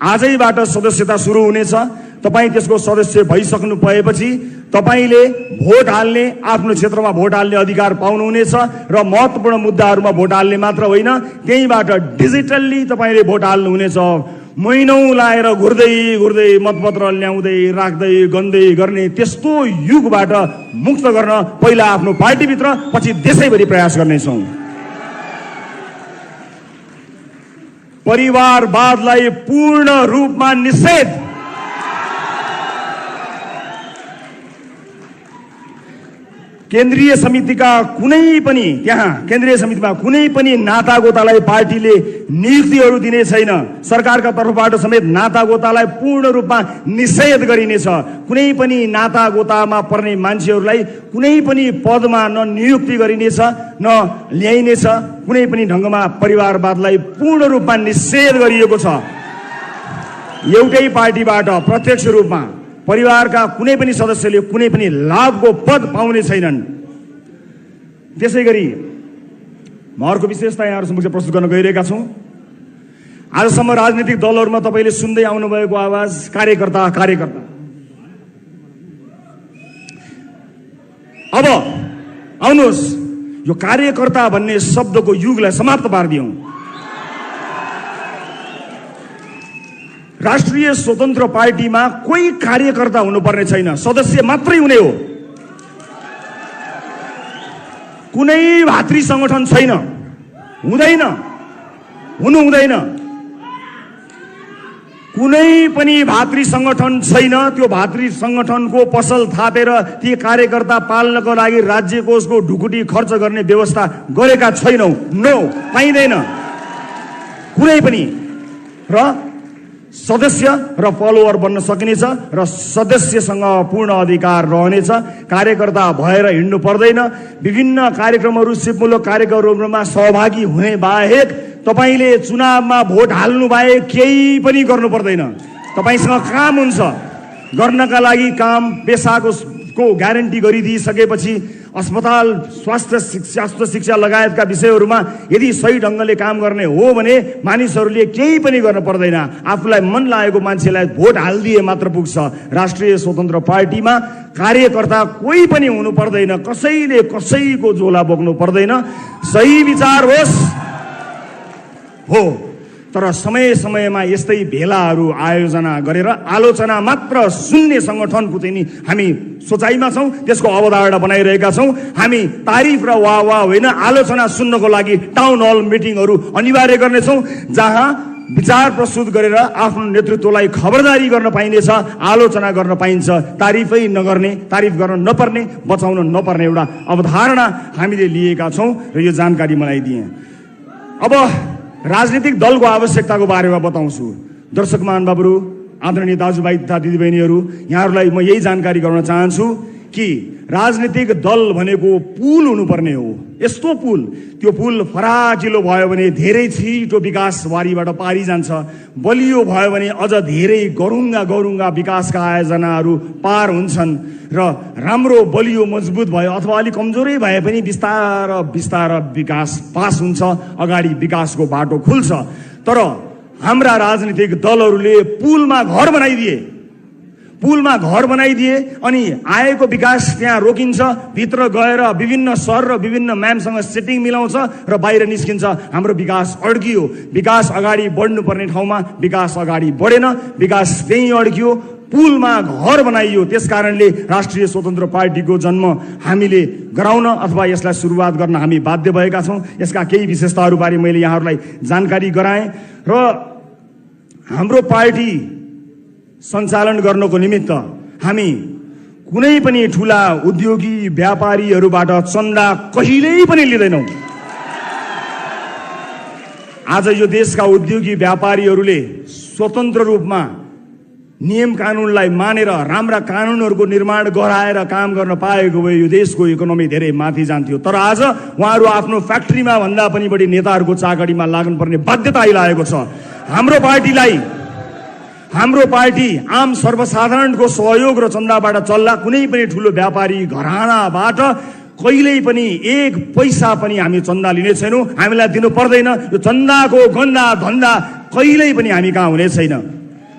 आजैबाट सदस्यता सुरु हुनेछ। तपाई त्यसको सदस्य भइसक्नु भएपछि तपाईले भोट हाल्ने, आफ्नो क्षेत्रमा भोट हाल्ने अधिकार पाउनुहुनेछ र महत्त्वपूर्ण मुद्दाहरूमा भोट हाल्ने मात्र होइन, त्यहीबाट डिजिटल्ली तपाईले भोट हाल्नुहुनेछ। महिनौं लाएर घुर्दै मतपत्र ल्याउँदै राख्दै गन्दै गर्ने त्यस्तो युगबाट मुक्त गर्न पहिला आफ्नो पार्टीभित्र पछि देशैभरि प्रयास गर्नेछौं। परिवारवादलाई पूर्ण रूपमा निषेध, केन्द्रीय समितिमा कुनै पनि नातागोतालाई पार्टीले नियुक्तिहरू दिने छैन। सरकारका तर्फबाट समेत नातागोतालाई पूर्ण रूपमा निषेध गरिनेछ। कुनै पनि नातागोतामा पर्ने मान्छेहरूलाई कुनै पनि पदमा न नियुक्ति गरिनेछ न ल्याइनेछ। कुनै पनि ढंगमा परिवारवादलाई पूर्ण रूपमा निषेध गरिएको छ। एउटै पार्टीबाट प्रत्यक्ष रूपमा परिवारका कुनै पनि सदस्यले कुनै पनि लाभको पद पाउने छैनन्। त्यसैगरी म अर्को विशेषता यहाँहरु समक्ष प्रस्तुत गर्न गइरहेका छौं। आजसम्म राजनीतिक दलहरुमा तपाईले सुन्दै आउनु भएको आवाज कार्यकर्ता। अब आउनुहोस् यो कार्यकर्ता भन्ने शब्दको युगलाई समाप्त पार्दियौं। राष्ट्रिय स्वतन्त्र पार्टीमा कोही कार्यकर्ता हुनुपर्ने छैन, सदस्य मात्रै हुने हो। कुनै भातृ संगठन छैन, हुनु हुँदैन। कुनै पनि भातृ संगठन छैन। त्यो भातृ संगठनको पसल थापेर ती कार्यकर्ता पाल्नको लागि राज्य कोषको ढुकुटी खर्च गर्ने व्यवस्था गरेका छैनौं। नो, पाइँदैन कुनै पनि। र सदस्य र फलोअर बन्न सकिनेछ र सदस्यसँग पूर्ण अधिकार रहनेछ। कार्यकर्ता भएर हिँड्नु पर्दैन। विभिन्न कार्यक्रमहरू, सिपमूलक कार्यक्रमहरूमा सहभागी हुने बाहेक तपाईले चुनावमा भोट हाल्नु बाहेक केही पनि गर्नु पर्दैन। तपाईसँग काम हुन्छ, गर्नका लागि काम पेसाको ग्यारेन्टी गरिदिइसकेपछि अस्पताल, स्वास्थ्य शिक्षा लगायतका विषयहरूमा यदि सही ढंगले काम गर्ने हो भने मानिसहरूले केही पनि गर्न पर्दैन। आफूलाई मन लागेको मान्छेलाई भोट हाल्दिए मात्र पुग्छ। राष्ट्रिय स्वतन्त्र पार्टीमा कार्यकर्ता कोही पनि हुनु पर्दैन। कसैले कसैको झोला बोक्नु पर्दैन। सही विचार होस् हो, तर समय समयमा यस्तै भेलाहरू आयोजना गरेर आलोचना मात्र सुन्ने संगठनको चाहिँ नि हामी सोचाइमा छौं। त्यसको अवधारणा बनाइरहेका छौं। हामी तारिफ र वाह होइन, आलोचना सुन्नको लागि टाउन हल मिटिङहरू अनिवार्य गर्नेछौं, जहाँ विचार प्रस्तुत गरेर आफ्नो नेतृत्वलाई खबरदारी गर्न पाइनेछ, आलोचना गर्न पाइन्छ। तारिफै नगर्ने, तारिफ गर्न नपर्ने, बचाउन नपर्ने एउटा अवधारणा हामीले लिएका छौं र यो जानकारी मलाई दिए। अब राजनीतिक दलको आवश्यकताको बारेमा बताउँछु। दर्शक महानुभावहरू, आदरणीय दाजुभाइ तथा दिदीबहिनीहरू, यहाँहरूलाई म यही जानकारी गराउन चाहन्छु कि राजनीतिक दल भनेको पुल हुनुपर्ने हो। यस्तो पुल, त्यो पुल फराकिलो भयो भने धेरै छिटो विकास वारीबाट पारी जान्छ। बलियो भयो भने अझ धेरै गरुङ्गा विकासका आयोजनाहरू पार हुन्छन् र राम्रो बलियो मजबुत भयो अथवा अलि कमजोरै भए पनि बिस्तार विकास पास हुन्छ, अगाडि विकासको बाटो खुल्छ। तर हाम्रा राजनीतिक दलहरूले पुलमा घर बनाइदिए अनि आएको विकास त्यहाँ रोकिन्छ। भित्र गएर विभिन्न सर र विभिन्न म्यामसँग सेटिङ मिलाउँछ र बाहिर निस्किन्छ। हाम्रो विकास अड्कियो। विकास अगाडि बढ्नुपर्ने ठाउँमा विकास अगाडि बढेन, विकास त्यही अड्कियो। पुलमा घर बनाइयो। त्यसकारणले राष्ट्रिय स्वतन्त्र पार्टीको जन्म हामीले गराउन अथवा यसलाई सुरुवात गर्न हामी बाध्य भएका छौं। यसका केही विशेषताहरूबारे मैले यहाँहरूलाई जानकारी गराएँ र हाम्रो पार्टी सञ्चालन गर्नको निमित्त हामी कुनै पनि ठुला उद्योगी व्यापारीहरूबाट चन्दा कहिल्यै पनि लिँदैनौँ। आज यो देशका उद्योगी व्यापारीहरूले स्वतन्त्र रूपमा नियम कानुनलाई मानेर राम्रा कानुनहरूको निर्माण गराएर काम गर्न पाएको भए यो देशको इकोनोमी धेरै माथि जान्थ्यो। तर आज उहाँहरू आफ्नो फ्याक्ट्रीमा भन्दा पनि बढी नेताहरूको चाकरीमा लाग्नुपर्ने बाध्यता आइरहेको छ। हाम्रो पार्टी आम सर्वसाधारणको सहयोग र चन्दाबाट चल्ला। कुनै पनि ठुलो व्यापारी घरानाबाट कहिल्यै पनि एक पैसा पनि हामी चन्दा लिने छैनौँ। हामीलाई दिनु पर्दैन। यो चन्दाको गन्दा धन्दा कहिल्यै पनि हामी कहाँ हुने छैन।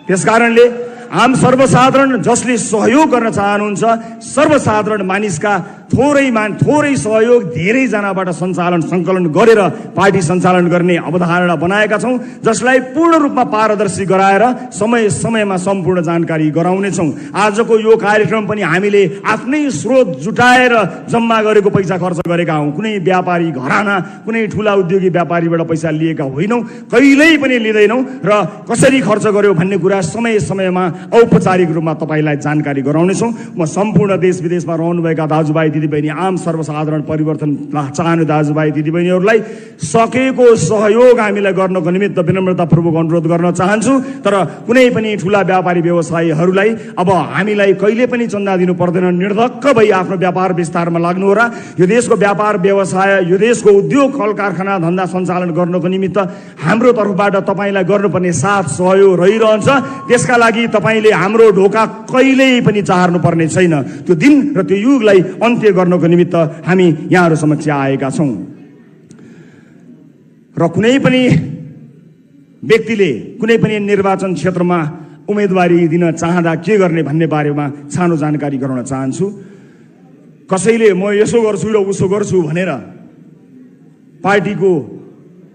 त्यसकारणले आम सर्वसाधारण जसले सहयोग गर्न चाहनुहुन्छ, सर्वसाधारण मानिसका थोरै सहयोग धेरैजनाबाट सङ्कलन गरेर पार्टी सञ्चालन गर्ने अवधारणा बनाएका छौँ, जसलाई पूर्ण रूपमा पारदर्शी गराएर समय समयमा सम्पूर्ण जानकारी गराउनेछौँ। आजको यो कार्यक्रम पनि हामीले आफ्नै स्रोत जुटाएर जम्मा गरेको पैसा खर्च गरेका हौँ। कुनै व्यापारी घराना, कुनै ठुला उद्योगी व्यापारीबाट पैसा लिएका होइनौँ, कहिल्यै पनि लिँदैनौँ र कसरी खर्च गर्यो भन्ने कुरा समय समयमा औपचारिक रूपमा तपाईँलाई जानकारी गराउनेछौँ। म सम्पूर्ण देश विदेशमा रहनुभएका दाजुभाइ दिदीबहिनी, आम सर्वसाधारण परिवर्तन चाहने दाजुभाइ दिदीबहिनीहरूलाई सकेको सहयोग हामीलाई गर्नको निमित्त विनम्रतापूर्वक अनुरोध गर्न चाहन्छु। तर कुनै पनि ठुला व्यापारी व्यवसायीहरूलाई अब हामीलाई कहिले पनि चन्दा दिनु पर्दैन। निर्धक्क भई आफ्नो व्यापार विस्तारमा लाग्नुहोला। यो देशको व्यापार व्यवसाय, यो देशको उद्योग कल कारखाना धन्दा सञ्चालन गर्नको निमित्त हाम्रो तर्फबाट तपाईँलाई गर्नुपर्ने साथ सहयोग रहिरहन्छ। त्यसका लागि तपाईँले हाम्रो ढोका कहिल्यै पनि चाहर्नु पर्ने छैन। त्यो दिन र त्यो युगलाई अन्त्य गर्नको निमित्त हामी यहाँहरू समक्ष आएका छौँ। र कुनै पनि व्यक्तिले कुनै पनि निर्वाचन क्षेत्रमा उम्मेदवारी दिन चाहँदा के गर्ने भन्ने बारेमा सानो जानकारी गराउन चाहन्छु। कसैले म यसो गर्छु र उसो गर्छु भनेर पार्टीको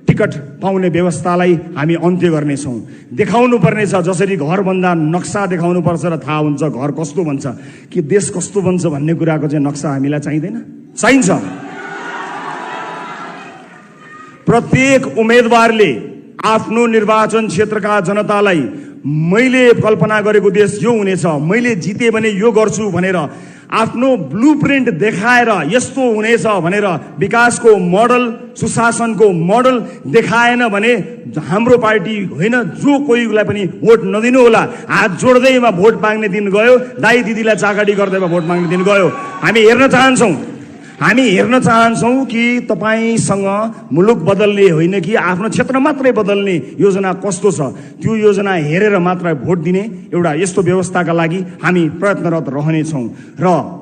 टिकट पाउने व्यवस्थालाई हामी अन्त्य गर्नेछौँ। देखाउनु पर्ने छ, जसरी घर भन्दा नक्सा देखाउनु पर्छ र थाहा हुन्छ घर कस्तो बन्छ कि देश कस्तो बन्छ भन्ने कुराको चाहिँ नक्सा हामीलाई चाहिँदैन, चाहिन्छ। प्रत्येक उम्मेदवारले आफ्नो निर्वाचन क्षेत्रका जनतालाई मैले कल्पना गरेको देश यो हुनेछ, मैले जिते भने यो गर्छु भनेर आफ्नो ब्लुप्रिन्ट देखाएर यस्तो हुनेछ भनेर विकासको मोडल, सुशासनको मोडल देखाएन भने हाम्रो पार्टी होइन, जो कोहीलाई पनि भोट नदिनु होला। हात जोड्दैमा भोट माग्ने दिन गयो, दाई दिदीलाई चाकडी गर्दैमा भोट माग्ने दिन गयो। हामी हेर्न चाहन्छौँ कि तपाईँसँग मुलुक बदल्ने होइन कि आफ्नो क्षेत्र मात्रै बदल्ने योजना कस्तो छ, त्यो योजना हेरेर मात्र भोट दिने एउटा यस्तो व्यवस्थाका लागि हामी प्रयत्नरत रहनेछौँ। र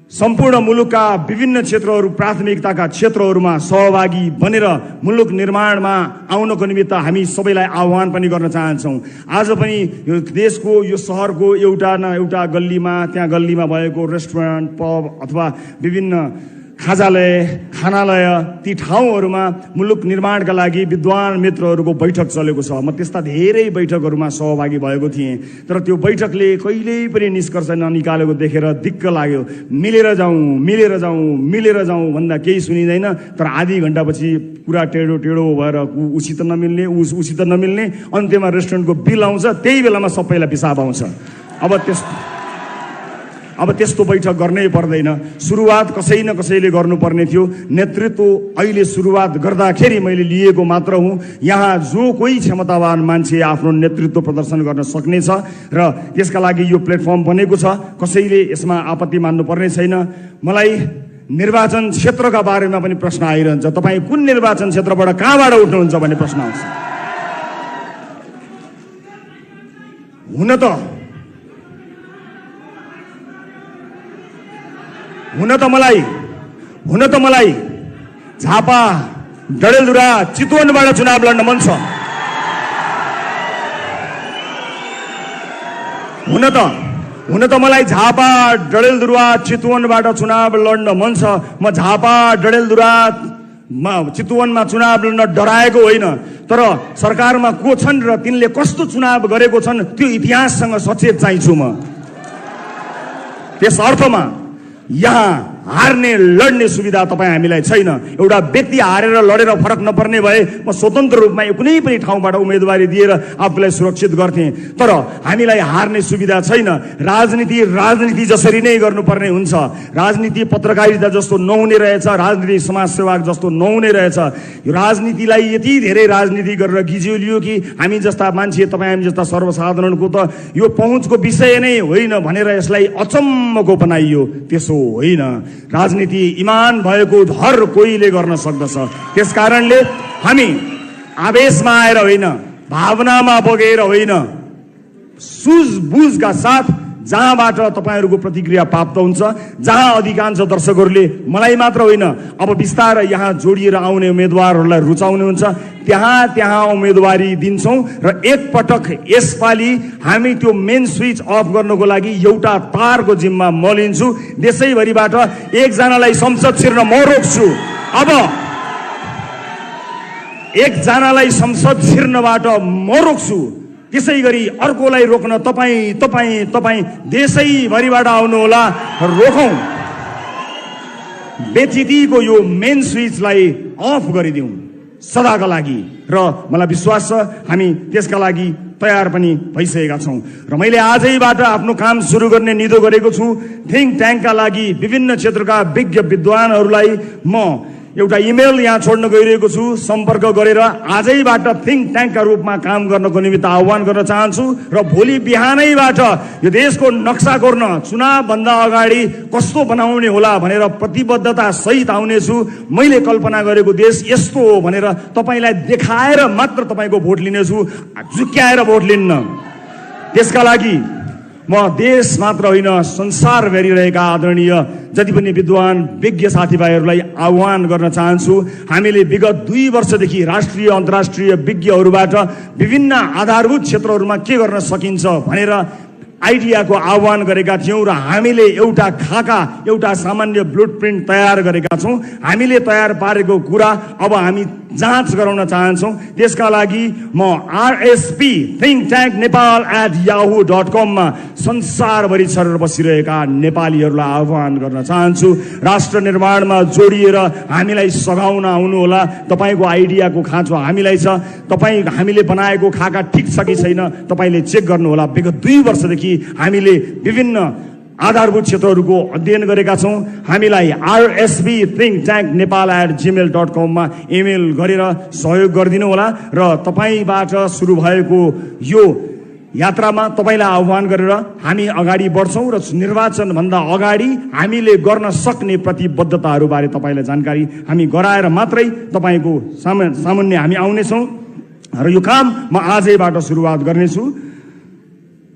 सम्पूर्ण मुलुकका विभिन्न क्षेत्रहरू, प्राथमिकताका क्षेत्रहरूमा सहभागी बनेर मुलुक निर्माणमा आउनको निमित्त हामी सबैलाई आह्वान पनि गर्न चाहन्छौँ। आज पनि यो देशको, यो सहरको एउटा न एउटा गल्लीमा, त्यहाँ गल्लीमा भएको रेस्टुरेन्ट, पब अथवा विभिन्न खाजालय, खानालय, ती ठाउँहरूमा मुलुक निर्माणका लागि विद्वान मित्रहरूको बैठक चलेको छ। म त्यस्ता धेरै बैठकहरूमा सहभागी भएको थिएँ, तर त्यो बैठकले कहिल्यै पनि निष्कर्ष ननिकालेको देखेर दिक्क लाग्यो। मिलेर जाउँ भन्दा केही सुनिँदैन, तर आधी घन्टापछि कुरा टेढो भएर उसित नमिल्ने अन्त्यमा रेस्टुरेन्टको बिल आउँछ, त्यही बेलामा सबैलाई पिसाब आउँछ। अब त्यस्तो बैठक गर्नै पर्दैन। सुरुवात कसै न कसैले गर्नुपर्ने थियो। नेतृत्व अहिले सुरुवात गर्दाखेरि मैले लिएको मात्र हुँ। यहाँ जो कोही क्षमतावान मान्छे आफ्नो नेतृत्व प्रदर्शन गर्न सक्नेछ र त्यसका लागि यो प्लेटफर्म बनेको छ। कसैले यसमा आपत्ति मान्नुपर्ने छैन। मलाई निर्वाचन क्षेत्रका बारेमा पनि प्रश्न आइरहन्छ, तपाईँ कुन निर्वाचन क्षेत्रबाट कहाँबाट उठ्नुहुन्छ भन्ने प्रश्न आउँछ। हुन त मलाई झापा, डडेलधुरा, चितवनबाट चुनाव लड्न मन छ। हुन त मलाई झापा, डडेलधुरा, चितवनबाट चुनाव लड्न मन छ। म झापा, डडेलधुरा, चितवनमा चुनाव लड्न डराएको होइन, तर सरकारमा को छन् र तिनले कस्तो चुनाव गरेको छन् त्यो इतिहाससँग सचेत चाहिन्छु म। त्यस अर्थमा यहाँ हार्ने लड्ने सुविधा तपाईँ हामीलाई छैन। एउटा व्यक्ति हारेर लडेर फरक नपर्ने भए म स्वतन्त्र रूपमा कुनै पनि ठाउँबाट उम्मेदवारी दिएर आफूलाई सुरक्षित गर्थेँ, तर हामीलाई हार्ने सुविधा छैन। राजनीति जसरी नै गर्नुपर्ने हुन्छ, राजनीति पत्रकारिता जस्तो नहुने रहेछ, राजनीति समाजसेवा जस्तो नहुने रहेछ। यो राजनीतिलाई यति धेरै राजनीति गरेर गिज्योलियो कि हामी जस्ता मान्छे, तपाईँ हामी जस्ता सर्वसाधारणको त यो पहुँचको विषय नै होइन भनेर यसलाई अचम्मको बनाइयो। त्यसो होइन, राजनीति इमान भएको हर कोहीले गर्न सक्दछ। त्यसकारणले हामी आवेशमा आएर होइन, भावनामा बगेर होइन, सुझबुझका साथ जहाँबाट तपाईँहरूको प्रतिक्रिया प्राप्त हुन्छ, जहाँ अधिकांश दर्शकहरूले मलाई मात्र होइन अब बिस्तारै यहाँ जोडिएर आउने उम्मेदवारहरूलाई रुचाउने हुन्छ, त्यहाँ उम्मेदवारी दिन्छौँ। र एकपटक यसपालि हामी त्यो मेन स्विच अफ गर्नको लागि एउटा तारको जिम्मा म लिन्छु। देशैभरिबाट एकजनालाई संसद छिर्न म रोक्छु। अब एकजनालाई संसद छिर्नबाट म रोक्छु, त्यसै गरी अर्कोलाई रोक्न तपाईँ देशैभरिबाट आउनुहोला, रोकौँ। बेचितीको यो मेन स्विचलाई अफ गरिदिउँ सदाका लागि। र मलाई विश्वास छ हामी त्यसका लागि तयार पनि भइसकेका छौँ। र मैले आजैबाट आफ्नो काम सुरु गर्ने निधो गरेको छु। थिङ्क ट्याङ्कका लागि विभिन्न क्षेत्रका विज्ञ विद्वानहरूलाई म एउटा इमेल यहाँ छोड्न गइरहेको छु। सम्पर्क गरेर आजैबाट थिङ्क ट्याङ्कका रूपमा काम गर्नको निमित्त आह्वान गर्न चाहन्छु। र भोलि बिहानैबाट यो देशको नक्सा कोर्न चुनावभन्दा अगाडि कस्तो बनाउने होला भनेर प्रतिबद्धता सहित आउनेछु। मैले कल्पना गरेको देश यस्तो हो भनेर तपाईँलाई देखाएर मात्र तपाईँको भोट लिनेछु, झुक्क्याएर भोट लिन्न। त्यसका लागि म देश मात्र होइन संसार भेरिरहेका आदरणीय जति पनि विद्वान विज्ञ साथीभाइहरूलाई आह्वान गर्न चाहन्छु। हामीले विगत 2 वर्षदेखि राष्ट्रिय अन्तर्राष्ट्रिय विज्ञहरूबाट विभिन्न आधारभूत क्षेत्रहरूमा के गर्न सकिन्छ भनेर आइडियाको आह्वान गरेका थियौँ र हामीले एउटा खाका, एउटा सामान्य ब्लुप्रिन्ट तयार गरेका छौँ। हामीले तयार पारेको कुरा अब हामी जाँच गराउन चाहन्छौँ। त्यसका लागि म RSP thinktanknepal@yahoo.com मा संसारभरि छरेर बसिरहेका नेपालीहरूलाई आह्वान गर्न चाहन्छु। राष्ट्र निर्माणमा जोडिएर हामीलाई सघाउन आउनुहोला। तपाईँको आइडियाको खाँचो हामीलाई छ। हामीले बनाएको खाका ठिक छ कि छैन तपाईँले चेक गर्नुहोला। विगत 2 वर्षदेखि हामीले विभिन्न आधारभूत क्षेत्रहरूको अध्ययन गरेका छौँ। हामीलाई RSP thinktanknepal@gmail.com मा इमेल गरेर सहयोग गरिदिनु होला। र तपाईँबाट सुरु भएको यो यात्रामा तपाईँलाई आह्वान गरेर हामी अगाडि बढ्छौँ र निर्वाचनभन्दा अगाडि हामीले गर्न सक्ने प्रतिबद्धताहरूबारे तपाईँलाई जानकारी हामी गराएर मात्रै तपाईँको सामुन्ने हामी आउनेछौँ। र यो काम म आजैबाट सुरुवात गर्नेछु।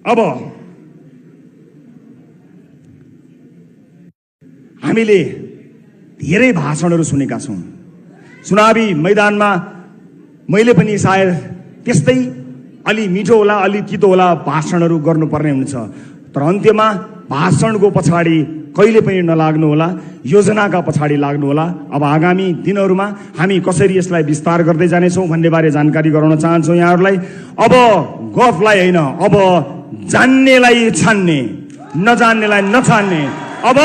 अब हामीले धेरै भाषणहरू सुनेका छौँ। चुनावी मैदानमा मैले पनि सायद त्यस्तै अलि मिठो होला अलि तितो होला भाषणहरू गर्नुपर्ने हुन्छ, तर अन्त्यमा भाषणको पछाडि कहिले पनि नलाग्नु होला, योजनाका पछाडि लाग्नु होला। अब आगामी दिनहरूमा हामी कसरी यसलाई विस्तार गर्दै जानेछौँ भन्ने बारे जानकारी गराउन चाहन्छौँ यहाँहरूलाई। अब गफलाई होइन, अब जान्नेलाई छान्ने, नजान्नेलाई नछान्ने, अब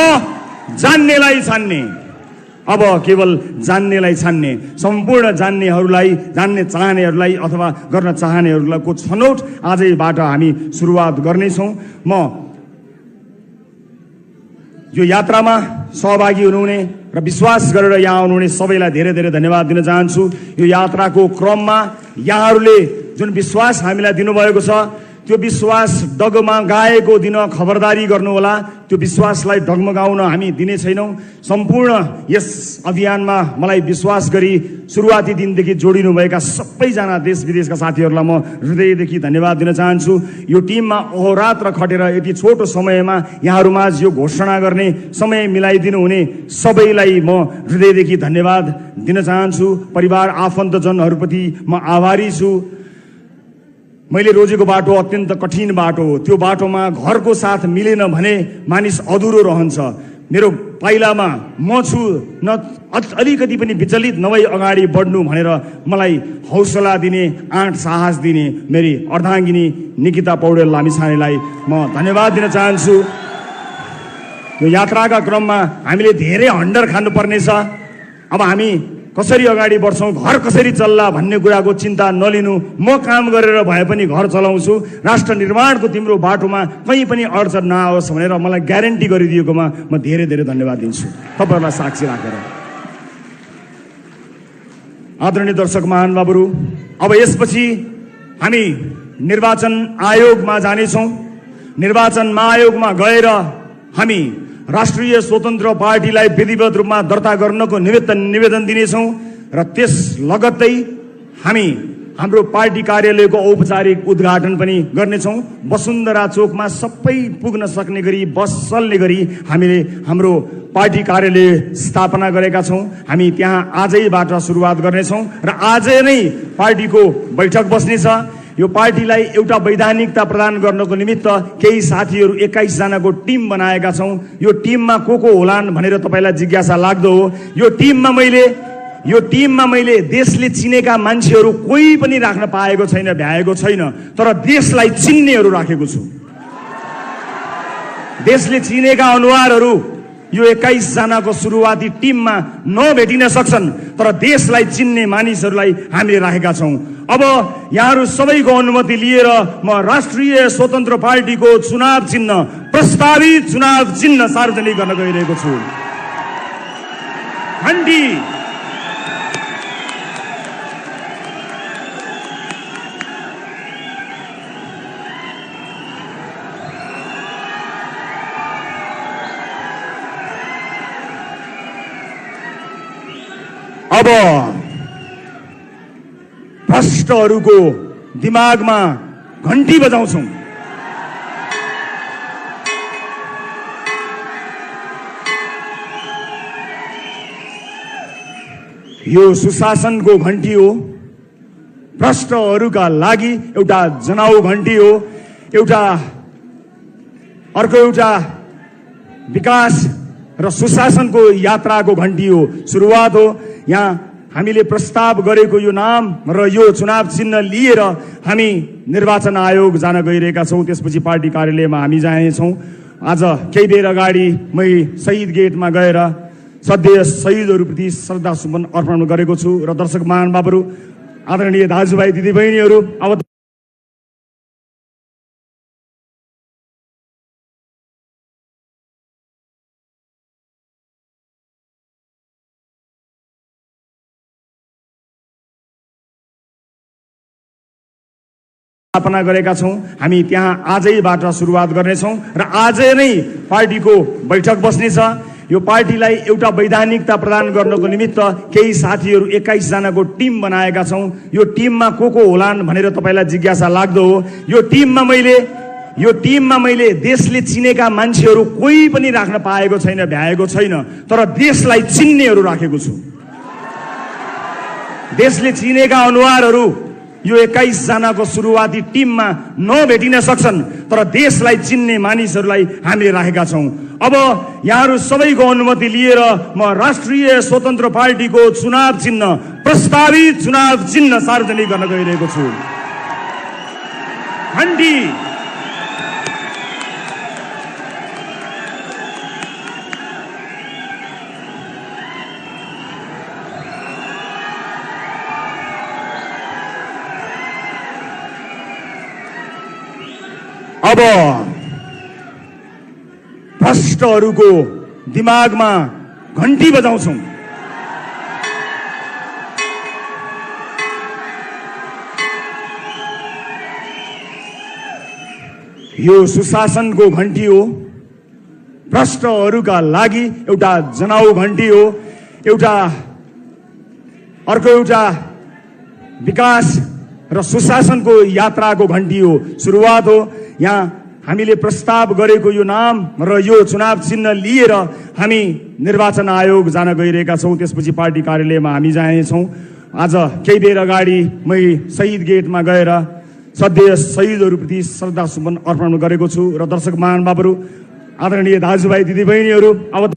जान्नेलाई छान्ने, अब केवल जान्नेलाई छान्ने। सम्पूर्ण जान्नेहरूलाई, जान्ने चाहनेहरूलाई अथवा गर्न चाहनेहरूलाई को छनौट आजैबाट हामी सुरुवात गर्नेछौँ। म यो यात्रामा सहभागी हुनुहुने र विश्वास गरेर यहाँ आउनुहुने सबैलाई धेरै धेरै धन्यवाद दिन चाहन्छु। यो यात्राको क्रममा यहाँहरूले जुन विश्वास हामीलाई दिनुभएको छ त्यो विश्वास डगमगाएको दिन खबरदारी गर्नुहोला। त्यो विश्वासलाई डगमगाउन हामी दिने छैनौँ। सम्पूर्ण यस अभियानमा मलाई विश्वास गरी सुरुवाती दिनदेखि जोडिनुभएका सबैजना देश विदेशका साथीहरूलाई म हृदयदेखि धन्यवाद दिन चाहन्छु। यो टिममा अहोरात्र खटेर यति छोटो समयमा यहाँहरूमाझ यो घोषणा गर्ने समय मिलाइदिनु हुने सबैलाई म हृदयदेखि धन्यवाद दिन चाहन्छु। परिवार आफन्तजनहरूप्रति म आभारी छु। मैले रोजेको बाटो अत्यन्त कठिन बाटो हो। त्यो बाटोमा घरको साथ मिलेन भने मानिस अधुरो रहन्छ। मेरो पाइलामा म छु, न अलिकति पनि विचलित नभई अगाडि बढ्नु भनेर मलाई हौसला दिने, आँट साहस दिने मेरी अर्धाङ्गिनी निकिता पौडेल लामिछानेलाई म धन्यवाद दिन चाहन्छु। यो यात्राका क्रममा हामीले धेरै हन्डर खानुपर्नेछ। अब हामी कसरी अगाडि बढ्छौँ, घर कसरी चल्ला भन्ने कुराको चिन्ता नलिनु। म काम गरेर भए पनि घर चलाउँछु, राष्ट्र निर्माणको तिम्रो बाटोमा कहीँ पनि अडचन नआओस् भनेर मलाई ग्यारेन्टी गरिदिएकोमा म धेरै धेरै धन्यवाद दिन्छु, तपाईँहरूलाई साक्षी राखेर। आदरणीय दर्शक महानुभावहरू, अब यसपछि हामी निर्वाचन आयोगमा जानेछौँ। निर्वाचन आयोगमा गएर हामी राष्ट्रिय स्वतन्त्र पार्टीलाई विधिवत रूपमा दर्ता गर्नको निमित्त निवेदन दिनेछौँ र त्यस लगत्तै हामी हाम्रो पार्टी कार्यालयको औपचारिक उद्घाटन पनि गर्नेछौँ। वसुन्धरा चोकमा सबै पुग्न सक्ने गरी बस चल्ने गरी हामीले हाम्रो पार्टी कार्यालय स्थापना गरेका छौँ। हामी त्यहाँ आजैबाट सुरुवात गर्नेछौँ र आजै नै पार्टीको बैठक बस्नेछ। यो पार्टीलाई एउटा वैधानिकता प्रदान गर्नको निमित्त केही साथीहरू 21 जनाको टिम बनाएका छौँ। यो टिममा को होलान् भनेर तपाईँलाई जिज्ञासा लाग्दो हो। यो टिममा मैले देशले चिनेका मान्छेहरू कोही पनि राख्न पाएको छैन, भ्याएको छैन, तर देशलाई चिन्नेहरू राखेको छु। देशले चिनेका अनुहारहरू यो 21 जनाको सुरुवाती टिममा नभेटिन सक्छन्, तर देशलाई चिन्ने मानिसहरूलाई हामीले राखेका छौँ। अब यहाँहरू सबैको अनुमति लिएर म राष्ट्रिय स्वतन्त्र पार्टीको चुनाव चिन्ह, प्रस्तावित चुनाव चिन्ह सार्वजनिक गर्न गइरहेको छु। घण्टी अब भ्रष्टहरूको दिमागमा घण्टी बजाउँछौँ। यो सुशासनको घण्टी हो, भ्रष्टहरूका लागि एउटा जनाउ घण्टी हो, अर्को एउटा विकास र सुशासनको यात्राको घण्टी हो, सुरुवात हो। यहाँ हामीले प्रस्ताव गरेको यो नाम र यो चुनाव चिन्ह लिएर हामी निर्वाचन आयोग जान गइरहेका छौँ। त्यसपछि पार्टी कार्यालयमा हामी जानेछौँ। आज केही बेर अगाडि मै शहीद गेटमा गएर सद्य शहीदहरूप्रति श्रद्धा सुमन अर्पण गरेको छु। र दर्शक महानुभावहरू, आदरणीय दाजुभाइ दिदीबहिनीहरू, अब स्थापना गरेका छौँ। हामी त्यहाँ आजैबाट सुरुवात गर्नेछौँ र आजै नै पार्टीको बैठक बस्नेछ। यो पार्टीलाई एउटा वैधानिकता प्रदान गर्नको निमित्त केही साथीहरू 21 जनाको टिम बनाएका छौँ। यो टिममा को होलान् भनेर तपाईँलाई जिज्ञासा लाग्दो हो। यो टिममा मैले देशले चिनेका मान्छेहरू कोही पनि राख्न पाएको छैन, भ्याएको छैन, तर देशलाई चिन्नेहरू राखेको छु। देशले चिनेका अनुहारहरू यो 21 जनाको सुरुवाती टिममा नभेटिन सक्छन्, तर देशलाई चिन्ने मानिसहरूलाई हामीले राखेका छौँ। अब यहाँहरू सबैको अनुमति लिएर म राष्ट्रिय स्वतन्त्र पार्टीको चुनाव चिन्ह, प्रस्तावित चुनाव चिन्ह सार्वजनिक गर्न गइरहेको छु। घण्टी अब भ्रष्टहरूको दिमागमा घण्टी बजाउँछौँ। यो सुशासनको घण्टी हो, भ्रष्टहरूका लागि एउटा जनाउ घण्टी हो, अर्को एउटा विकास र सुशासनको यात्राको घण्टी हो, सुरुवात हो। यहाँ हामीले प्रस्ताव गरेको यो नाम र यो चुनाव चिन्ह लिएर हामी निर्वाचन आयोग जान गइरहेका छौँ। त्यसपछि पार्टी कार्यालयमा हामी जानेछौँ। आज केही बेर अगाडि मै शहीद गेटमा गएर सद्य शहीदहरूप्रति श्रद्धा सुमन अर्पण गरेको छु। र दर्शक महानुभावहरू, आदरणीय दाजुभाइ दिदीबहिनीहरू, अब